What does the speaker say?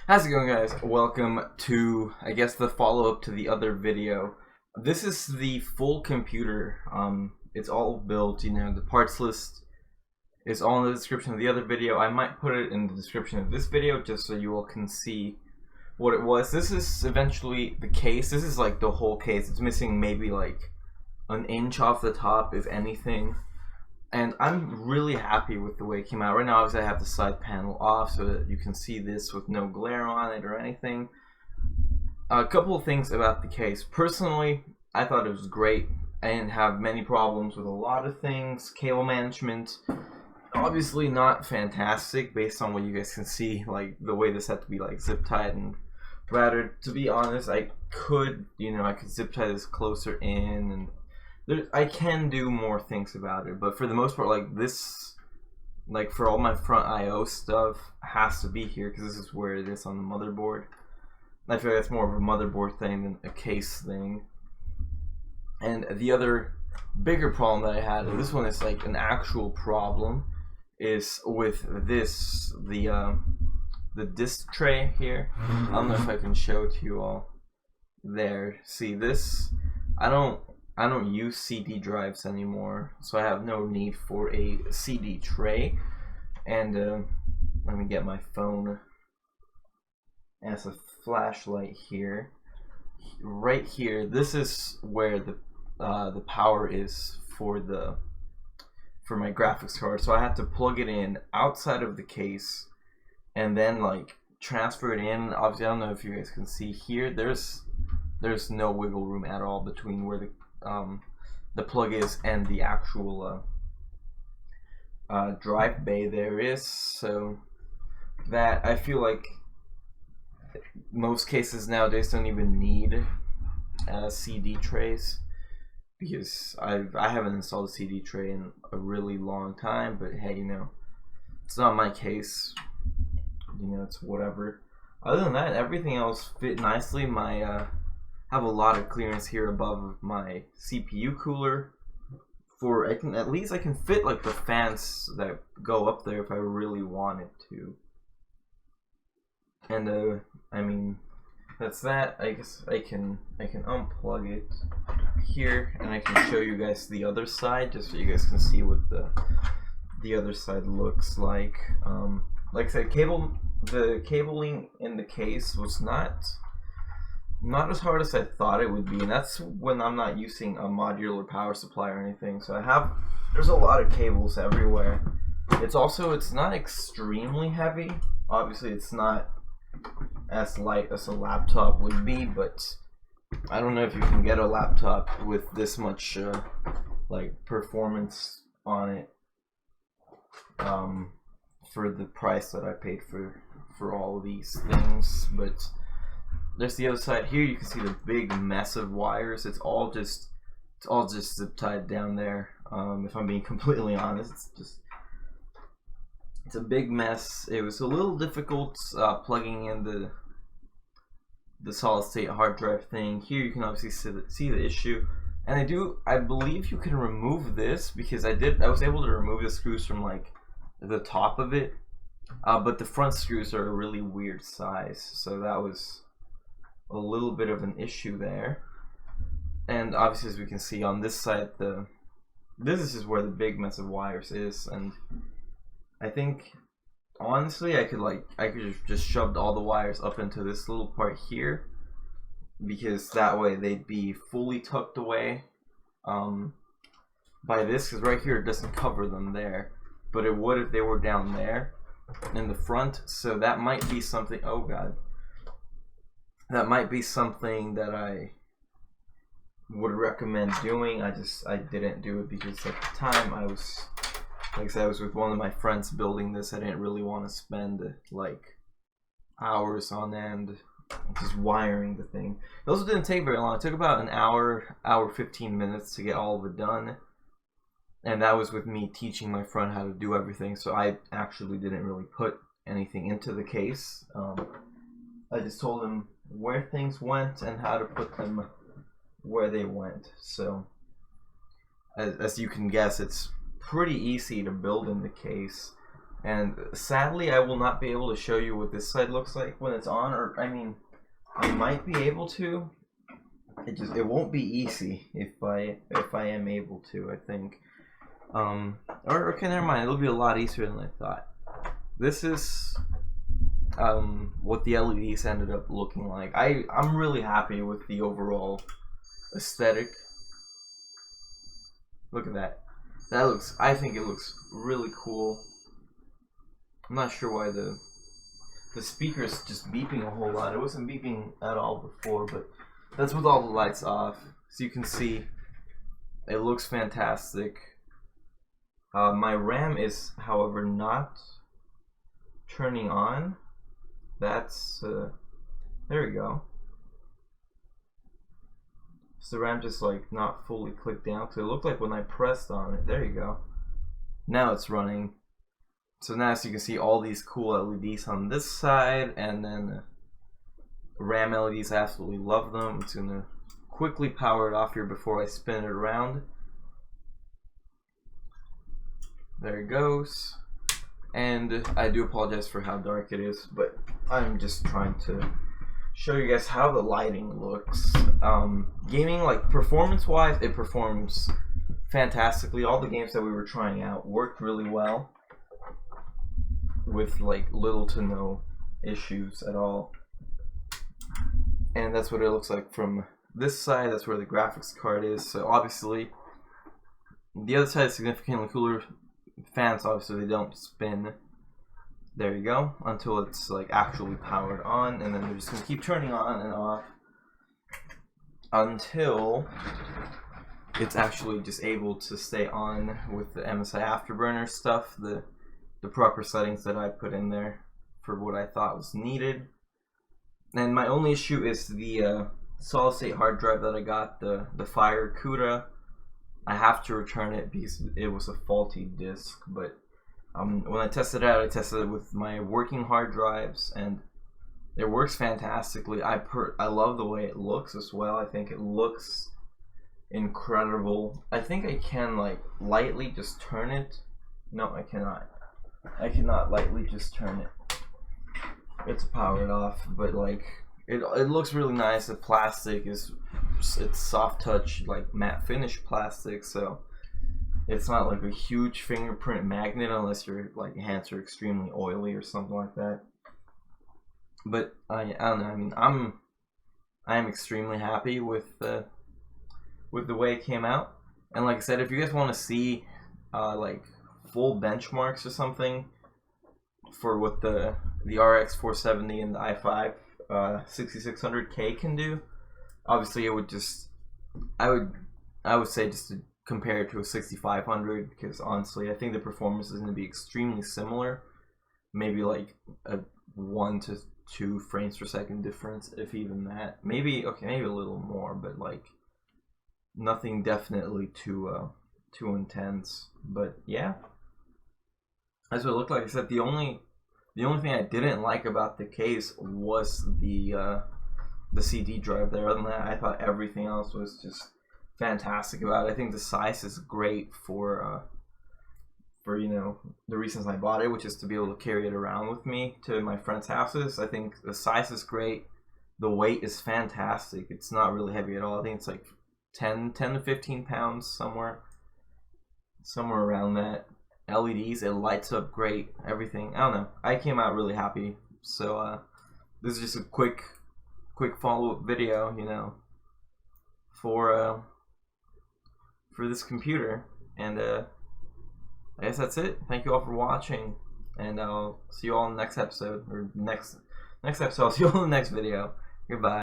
How's it going, guys? Welcome to, I guess, the follow-up to the other video. This is the full computer. It's all built, the parts list is all in the description of the other video. I might put it in the description of this video just so you all can see what it was. This is eventually the case. This is like the whole case. It's missing maybe like an inch off the top, if anything. And I'm really happy with the way it came out. Right now, obviously, I have the side panel off so that you can see this with no glare on it or anything. A couple of things about the case. Personally, I thought it was great. I didn't have many problems with a lot of things. Cable management, obviously not fantastic based on what you guys can see. Like, the way this had to be, like, zip-tied and routed. To be honest, I could zip tie this closer in and I can do more things about it, but for the most part, like this, like for all my front I/O stuff, has to be here because this is where it is on the motherboard. I feel like that's more of a motherboard thing than a case thing. And the other bigger problem that I had, and this one is like an actual problem, is with this, the disk tray here. I don't know if I can show it to you all. There, see this? I don't use CD drives anymore, so I have no need for a CD tray. And let me get my phone as a flashlight here. Right here, this is where the power is for my graphics card. So I had to plug it in outside of the case, and then like transfer it in. Obviously, I don't know if you guys can see here. There's no wiggle room at all between where the plug is and the actual drive bay there is, so that I feel like most cases nowadays don't even need CD trays, because I haven't installed a CD tray in a really long time. But hey, it's not my case, it's whatever. Other than that, everything else fit nicely. My have a lot of clearance here above my CPU cooler. I can fit like the fans that go up there if I really wanted to. And I mean, that's that. I guess I can unplug it here, and I can show you guys the other side just so you guys can see what the other side looks like. Like I said, the cabling in the case was not as hard as I thought it would be, and that's when I'm not using a modular power supply or anything. So there's a lot of cables everywhere. It's not extremely heavy. Obviously, it's not as light as a laptop would be, but I don't know if you can get a laptop with this much like performance on it for the price that I paid for all of these things. But there's the other side here. You can see the big mess of wires. It's all just zip tied down there. If I'm being completely honest, it's a big mess. It was a little difficult plugging in the solid state hard drive thing. Here you can obviously see the issue, and I believe you can remove this, because I was able to remove the screws from like the top of it, but the front screws are a really weird size, so that was a little bit of an issue there. And obviously, as we can see on this side, this is where the big mess of wires is. And I think honestly I could just shoved all the wires up into this little part here, because that way they'd be fully tucked away by this, because right here it doesn't cover them there, but it would if they were down there in the front. So that might be something, oh god, that might be something that I would recommend doing. I didn't do it because at the time I was, like I said, I was with one of my friends building this. I didn't really want to spend like hours on end just wiring the thing. It also didn't take very long. It took about an hour 15 minutes to get all of it done. And that was with me teaching my friend how to do everything. So I actually didn't really put anything into the case. I just told him where things went and how to put them where they went. So as you can guess, it's pretty easy to build in the case. And sadly, I will not be able to show you what this side looks like when it's on, or I mean, I might be able to. It won't be easy if I am able to, I think. Or okay, never mind. It'll be a lot easier than I thought. This is what the LEDs ended up looking like. I'm really happy with the overall aesthetic. Look at that. I think it looks really cool. I'm not sure why the speaker's just beeping a whole lot. It wasn't beeping at all before, but that's with all the lights off. So you can see it looks fantastic. My RAM is, however, not turning on. That's there we go. So the RAM just like not fully clicked down, because it looked like when I pressed on it. There you go. Now it's running. So now, as you can see, all these cool LEDs on this side, and then RAM LEDs. I absolutely love them. I'm just gonna quickly power it off here before I spin it around. There it goes. And I do apologize for how dark it is, but I'm just trying to show you guys how the lighting looks. Gaming, like performance-wise, it performs fantastically. All the games that we were trying out worked really well, with like little to no issues at all. And that's what it looks like from this side. That's where the graphics card is. So obviously, the other side is significantly cooler. Fans, obviously, they don't spin. There you go, until it's like actually powered on, and then they're just gonna keep turning on and off until it's actually just able to stay on with the MSI Afterburner stuff, the proper settings that I put in there for what I thought was needed. And my only issue is the solid state hard drive that I got, the Fire CUDA. I have to return it because it was a faulty disk, but when I tested it out, I tested it with my working hard drives, and it works fantastically. I love the way it looks as well. I think it looks incredible. I think I can like lightly just turn it. No, I cannot. I cannot lightly just turn it. It's powered off, but like it looks really nice. The plastic is, it's soft touch, like matte finish plastic, so it's not like a huge fingerprint magnet unless your like hands are extremely oily or something like that. But I don't know. I mean, I am extremely happy with the way it came out. And like I said, if you guys want to see like full benchmarks or something for what the RX 470 and the i5 6600K can do, obviously it would just, I would say just to compare it to a 6500, because honestly I think the performance is going to be extremely similar, maybe like a 1 to 2 frames per second difference, if even that. Maybe, okay, maybe a little more, but like nothing definitely too intense. But yeah, that's what it looked like. I said the only thing I didn't like about the case was the CD drive there. Other than that, I thought everything else was just fantastic about it. I think the size is great for you know, the reasons I bought it, which is to be able to carry it around with me to my friends' houses. I think the size is great. The weight is fantastic. It's not really heavy at all. I think it's like 10 to 15 pounds, somewhere around that. LEDs, it lights up great, everything. I don't know. I came out really happy. So this is just a quick follow-up video, you know, for this computer. And I guess that's it. Thank you all for watching, and I'll see you all in the next episode, or next episode. I'll see you all in the next video. Goodbye.